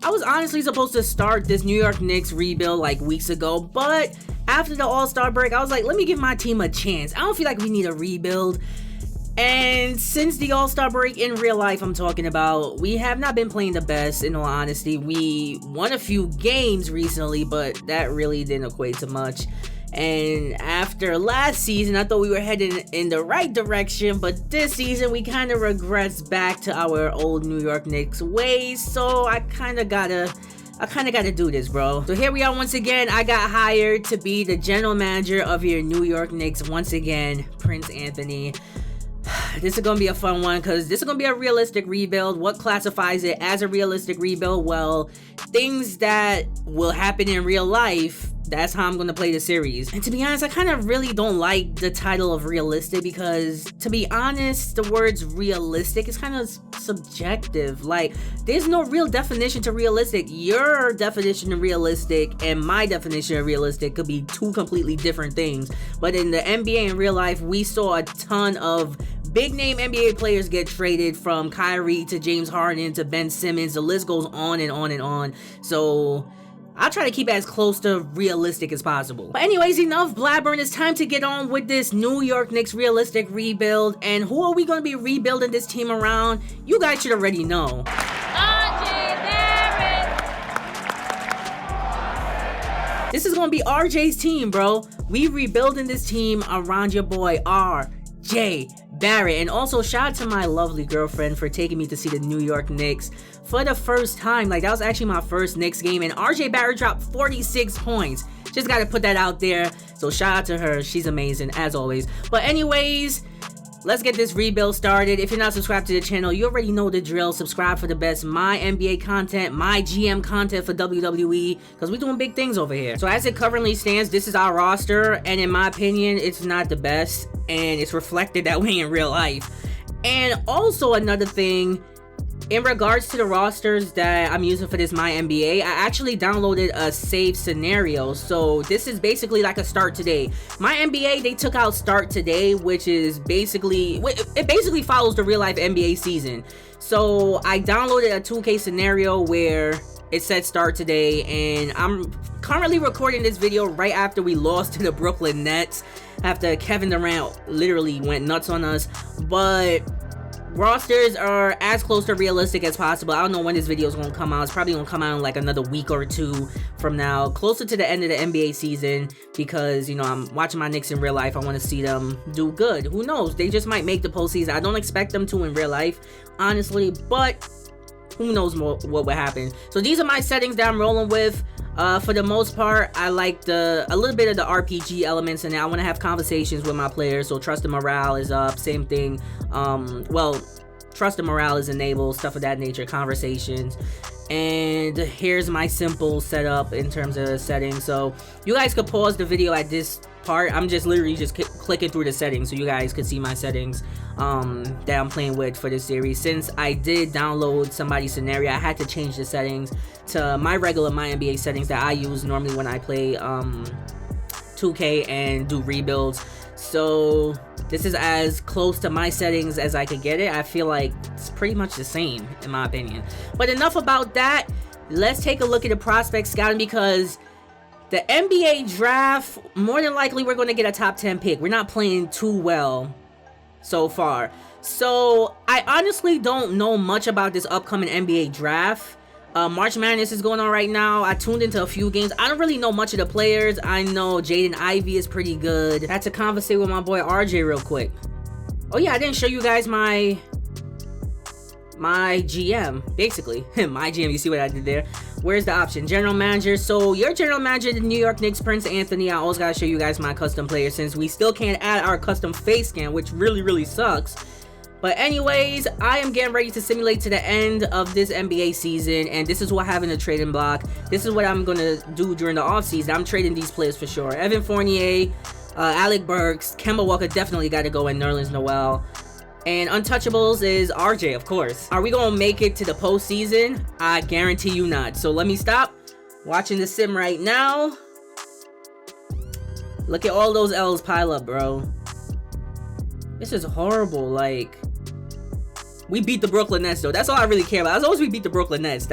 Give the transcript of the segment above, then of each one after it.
I was honestly supposed to start this New York Knicks rebuild like weeks ago, but after the All-Star break, I was like, let me give my team a chance. I don't feel like we need a rebuild. And since the All-Star break, in real life I'm talking about, we have not been playing the best, in all honesty. We won a few games recently, but that really didn't equate to much. And after last season, I thought we were heading in the right direction, but this season we kind of regressed back to our old New York Knicks ways, so I kind of gotta do this, bro. So here we are once again. I got hired to be the general manager of your New York Knicks once again, Prince Anthony. This is gonna be a fun one because this is gonna be a realistic rebuild. What classifies it as a realistic rebuild? Well, things that will happen in real life. That's how I'm gonna play the series. And to be honest, I kind of really don't like the title of realistic because, to be honest, the words realistic is kind of subjective. Like, there's no real definition to realistic. Your definition of realistic and my definition of realistic could be two completely different things. But in the NBA in real life, we saw a ton of big name NBA players get traded, from Kyrie to James Harden to Ben Simmons. The list goes on and on and on. So I'll try to keep it as close to realistic as possible. But anyways, enough blabbering. It's time to get on with this New York Knicks realistic rebuild. And who are we going to be rebuilding this team around? You guys should already know. This is going to be RJ's team, bro. We rebuilding this team around your boy RJ Barrett. And also shout out to my lovely girlfriend for taking me to see the New York Knicks for the first time. Like, that was actually my first Knicks game, and RJ Barrett dropped 46 points. Just gotta put that out there. So shout out to her. She's amazing as always. But anyways, let's get this rebuild started. If you're not subscribed to the channel, you already know the drill. Subscribe for the best my NBA content, my GM content for WWE, because we're doing big things over here. So as it currently stands, this is our roster, and in my opinion, it's not the best, and it's reflected that way in real life. And also another thing, in regards to the rosters that I'm using for this My NBA, I actually downloaded a save scenario. So this is basically like a start today. My NBA, they took out start today, which is basically, it basically follows the real life NBA season. So I downloaded a 2K scenario where it said start today, and I'm currently recording this video right after we lost to the Brooklyn Nets, after Kevin Durant literally went nuts on us. But rosters are as close to realistic as possible. I don't know when this video is going to come out. It's probably going to come out in like another week or two from now, closer to the end of the NBA season, because, you know, I'm watching my Knicks in real life. I want to see them do good. Who knows? They just might make the postseason. I don't expect them to in real life, honestly, but who knows what will happen. So these are my settings that I'm rolling with. For the most part, I like a little bit of the RPG elements in it. I want to have conversations with my players, so trust and morale is up. Same thing. Well, trust and morale is enabled, stuff of that nature, conversations. And here's my simple setup in terms of settings. So you guys could pause the video at this part. I'm just literally just clicking through the settings so you guys could see my settings that I'm playing with for this series. Since I did download somebody's scenario, I had to change the settings to my regular My NBA settings that I use normally when I play 2K and do rebuilds. So this is as close to my settings as I could get it. I feel like it's pretty much the same in my opinion. But enough about that. Let's take a look at the prospect scouting, because the NBA draft, more than likely we're going to get a top 10 pick. We're not playing too well so far. So I honestly don't know much about this upcoming NBA draft. March Madness is going on right now. I tuned into a few games. I don't really know much of the players. I know Jaden Ivey is pretty good. I had to conversate with my boy RJ real quick. Oh yeah, I didn't show you guys my GM, basically. My GM, you see what I did there? Where's the option? General manager. So your general manager, the New York Knicks, Prince Anthony. I always gotta show you guys my custom player, since we still can't add our custom face scan, which really sucks. But anyways, I am getting ready to simulate to the end of this NBA season, and this is what I have in the trading block. This is what I'm gonna do during the offseason. I'm trading these players for sure. Evan Fournier, Alec Burks, Kemba Walker definitely got to go, in Nerlens Noel. And untouchables is RJ, of course. Are we gonna make it to the postseason? I guarantee you not. So let me stop watching the sim right now. Look at all those L's pile up, bro. This is horrible. Like, we beat the Brooklyn Nets, though. That's all I really care about. As long as we beat the Brooklyn Nets,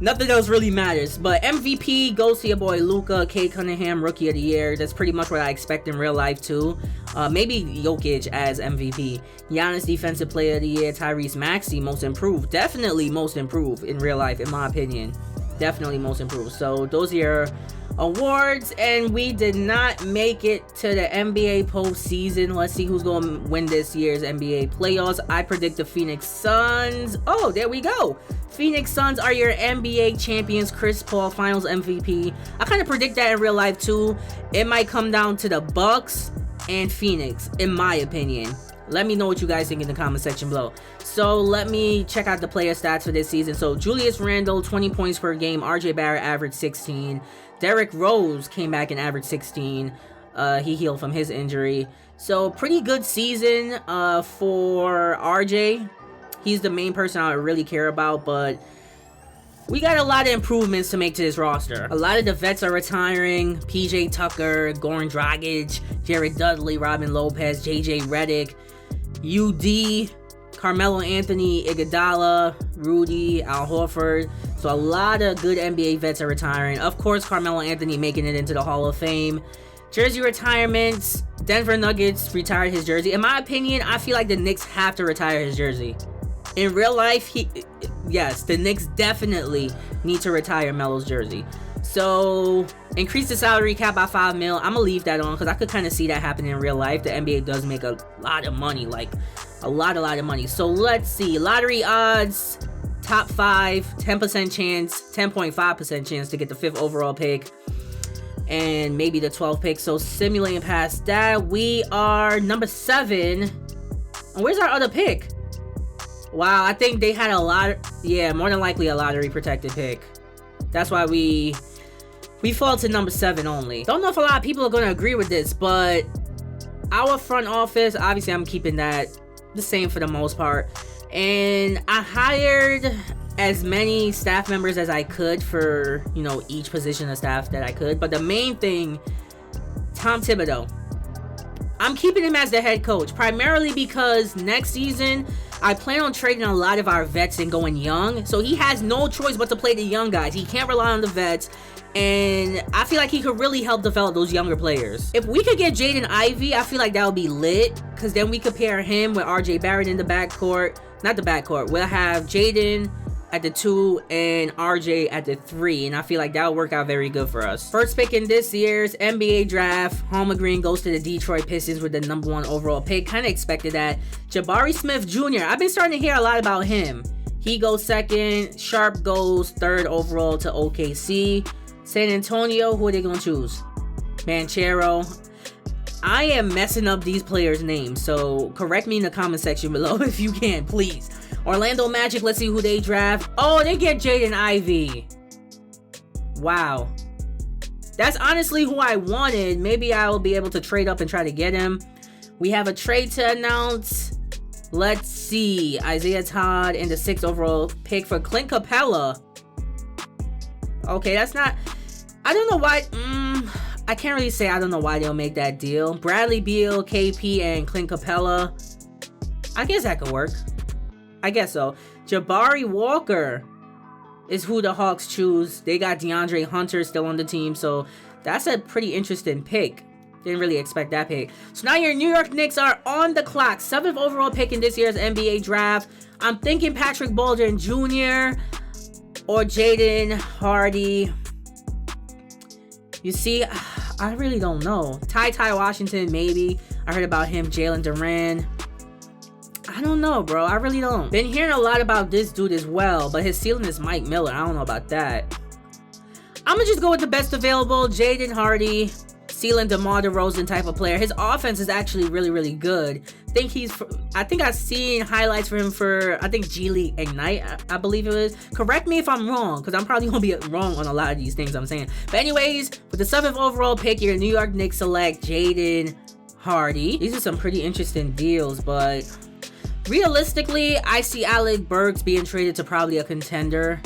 nothing else really matters. But MVP goes to your boy Luka. Kate Cunningham, Rookie of the Year. That's pretty much what I expect in real life, too. Maybe Jokic as MVP. Giannis, Defensive Player of the Year. Tyrese Maxey, Most Improved. Definitely Most Improved in real life, in my opinion. Definitely Most Improved. So those are your awards, and we did not make it to the NBA postseason. Let's see who's going to win this year's NBA playoffs. I predict the Phoenix Suns. Oh, there we go. Phoenix Suns are your NBA champions. Chris Paul, Finals MVP. I kind of predict that in real life too. It might come down to the Bucks and Phoenix, in my opinion. Let me know what you guys think in the comment section below. So let me check out the player stats for this season. So Julius Randle, 20 points per game. RJ Barrett averaged 16. Derrick Rose came back and averaged 16. He healed from his injury. So pretty good season for RJ. He's the main person I really care about, but we got a lot of improvements to make to this roster. A lot of the vets are retiring. PJ Tucker, Goran Dragic, Jared Dudley, Robin Lopez, JJ Redick, UD, Carmelo Anthony, Iguodala, Rudy, Al Horford. So a lot of good NBA vets are retiring. Of course, Carmelo Anthony making it into the Hall of Fame. Jersey retirements. Denver Nuggets retired his jersey. In my opinion, I feel like the Knicks have to retire his jersey. In real life, yes, the Knicks definitely need to retire Melo's jersey. So, increase the salary cap by $5 million. I'm going to leave that on because I could kind of see that happening in real life. The NBA does make a lot of money, like a lot of money. So, let's see. Lottery odds, top 5, 10% chance, 10.5% chance to get the 5th overall pick. And maybe the 12th pick. So, simulating past that, we are number 7. And where's our other pick? Wow, I think they had more than likely a lottery protected pick. That's why we fall to number 7 only. Don't know if a lot of people are going to agree with this, but our front office, obviously I'm keeping that the same for the most part. And I hired as many staff members as I could for, each position of staff that I could. But the main thing, Tom Thibodeau. I'm keeping him as the head coach, primarily because next season, I plan on trading a lot of our vets and going young. So he has no choice but to play the young guys. He can't rely on the vets. And I feel like he could really help develop those younger players. If we could get Jaden Ivey, I feel like that would be lit. Because then we could pair him with RJ Barrett in the backcourt. Not the backcourt. We'll have Jaden at the 2 and RJ at the 3, and I feel like that will work out very good for us. First pick in this year's NBA draft, Homer Green goes to the Detroit Pistons with the number 1 overall pick. Kind of expected that. Jabari Smith Jr., I've been starting to hear a lot about him. He goes 2nd. Sharp goes 3rd overall to OKC. San Antonio, who are they going to choose? Banchero. I am messing up these players' names, so correct me in the comment section below if you can, please. Orlando Magic, let's see who they draft. Oh, they get Jaden Ivey. Wow. That's honestly who I wanted. Maybe I will be able to trade up and try to get him. We have a trade to announce. Let's see. Isaiah Todd in the 6th overall pick for Clint Capella. Okay, that's not... I don't know why... I can't really say I don't know why they'll make that deal. Bradley Beal, KP, and Clint Capella. I guess that could work. I guess so. Jabari Walker is who the Hawks choose. They got DeAndre Hunter still on the team, so that's a pretty interesting pick. Didn't really expect that pick. So now your New York Knicks are on the clock. 7th overall pick in this year's NBA draft. I'm thinking Patrick Baldwin Jr. or Jaden Hardy. You see, I really don't know. Ty Washington, maybe. I heard about him. Jalen Duran. I don't know, bro. I really don't. Been hearing a lot about this dude as well, but his ceiling is Mike Miller. I don't know about that. I'm gonna just go with the best available. Jaden Hardy, ceiling DeMar DeRozan type of player. His offense is actually really, really good. I think I've seen highlights for him for, I think, G League Ignite, I believe it was. Correct me if I'm wrong, because I'm probably gonna be wrong on a lot of these things I'm saying. But anyways, with the 7th overall pick, your New York Knicks select Jaden Hardy. These are some pretty interesting deals, but realistically, I see Alec Burks being traded to probably a contender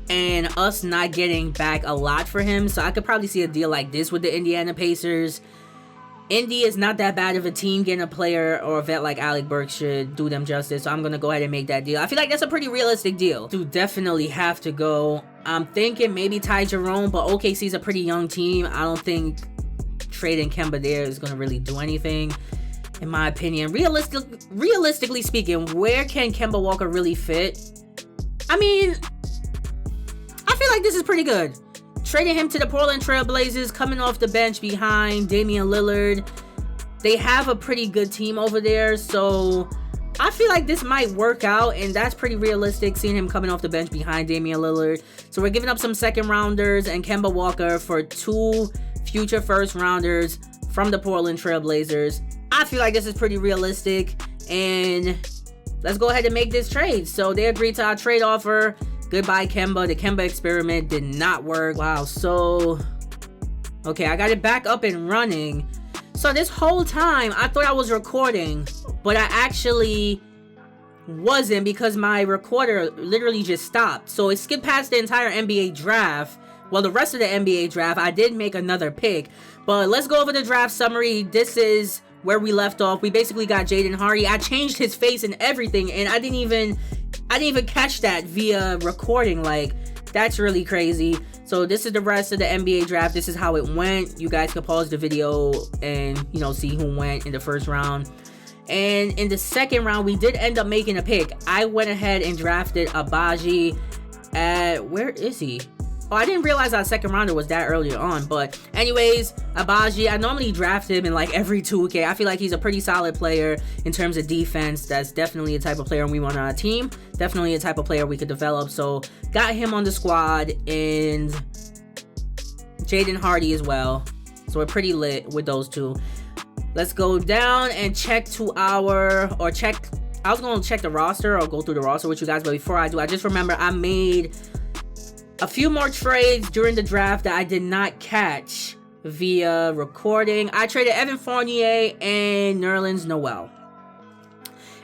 and us not getting back a lot for him. So I could probably see a deal like this with the Indiana Pacers. Indy is not that bad of a team. Getting a player or a vet like Alec Burks should do them justice. So I'm going to go ahead and make that deal. I feel like that's a pretty realistic deal. Do definitely have to go. I'm thinking maybe Ty Jerome, but OKC's a pretty young team. I don't think trading Kemba there is going to really do anything, in my opinion. Realistically speaking, where can Kemba Walker really fit? I mean, I feel like this is pretty good. Trading him to the Portland Trail Blazers, coming off the bench behind Damian Lillard. They have a pretty good team over there, so I feel like this might work out, and that's pretty realistic, seeing him coming off the bench behind Damian Lillard. So we're giving up some second rounders and Kemba Walker for 2 future first rounders from the Portland Trail Blazers. I feel like this is pretty realistic, and let's go ahead and make this trade. So they agreed to our trade offer. Goodbye, Kemba. The Kemba experiment did not work. Wow, so... Okay, I got it back up and running. So this whole time, I thought I was recording, but I actually wasn't, because my recorder literally just stopped. So it skipped past the entire NBA draft. Well, the rest of the NBA draft, I did make another pick. But let's go over the draft summary. This is where we left off. We basically got Jaden Hardy. I changed his face and everything, and I didn't even catch that via recording. Like, that's really crazy. So this is the rest of the NBA draft. This is how it went. You guys can pause the video and, you know, see who went in the first round. And in the second round, we did end up making a pick. I went ahead and drafted Abaji at... Where is he? Oh, I didn't realize our second rounder was that earlier on. But anyways, Abaji, I normally draft him in like every 2K. I feel like he's a pretty solid player in terms of defense. That's definitely a type of player we want on our team. Definitely a type of player we could develop. So got him on the squad, and Jaden Hardy as well. So we're pretty lit with those two. Let's go down and check I was going to check the roster or go through the roster with you guys. But before I do, I just remember I made a few more trades during the draft that I did not catch via recording. I traded Evan Fournier and Nerlens Noel.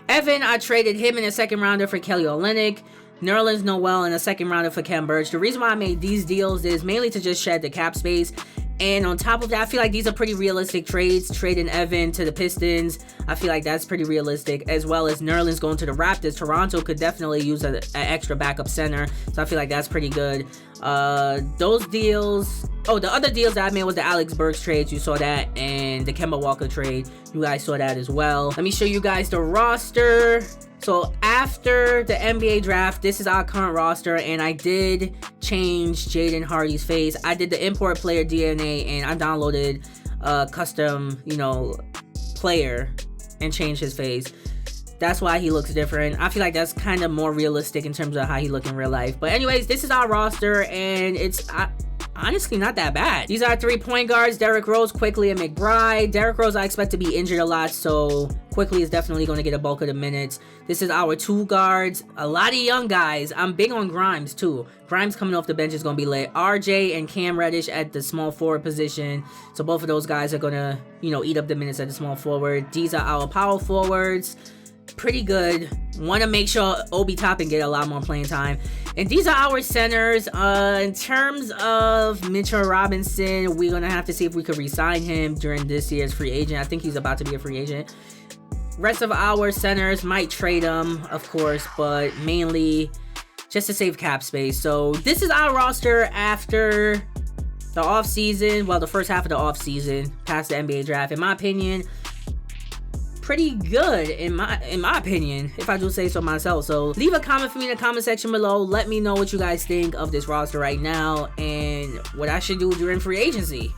Evan, I traded him in a second rounder for Kelly Olynyk. Nerlens Noel in a second rounder for Kem Birch. The reason why I made these deals is mainly to just shed the cap space. And on top of that, I feel like these are pretty realistic trades. Trading Evan to the Pistons, I feel like that's pretty realistic. As well as Nerlens going to the Raptors. Toronto could definitely use an extra backup center. So I feel like that's pretty good. Those deals... Oh, the other deals that I made was the Alex Burks trades. You saw that. And the Kemba Walker trade. You guys saw that as well. Let me show you guys the roster. So after the NBA draft, this is our current roster, and I did change Jaden Hardy's face. I did the import player DNA, and I downloaded a custom, player and changed his face. That's why he looks different. I feel like that's kind of more realistic in terms of how he look in real life. But anyways, this is our roster, and it's honestly not that bad. These are 3 point guards: Derrick Rose, Quickly, and McBride. Derrick Rose I expect to be injured a lot, so Quickly is definitely going to get a bulk of the minutes. This is our 2 guards. A lot of young guys. I'm big on Grimes too. Grimes coming off the bench is going to be lit. RJ and Cam Reddish at the small forward position. So both of those guys are going to, eat up the minutes at the small forward. These are our power forwards. Pretty good. Want to make sure Obi Toppin get a lot more playing time. And these are our centers. In terms of Mitchell Robinson, we're going to have to see if we could re-sign him during this year's free agent. I think he's about to be a free agent. Rest of our centers might trade them, of course, but mainly just to save cap space. So this is our roster after the offseason. Well, the first half of the offseason, past the NBA draft. In my opinion, pretty good in my opinion, if I do say so myself. So leave a comment for me in the comment section below. Let me know what you guys think of this roster right now and what I should do during free agency.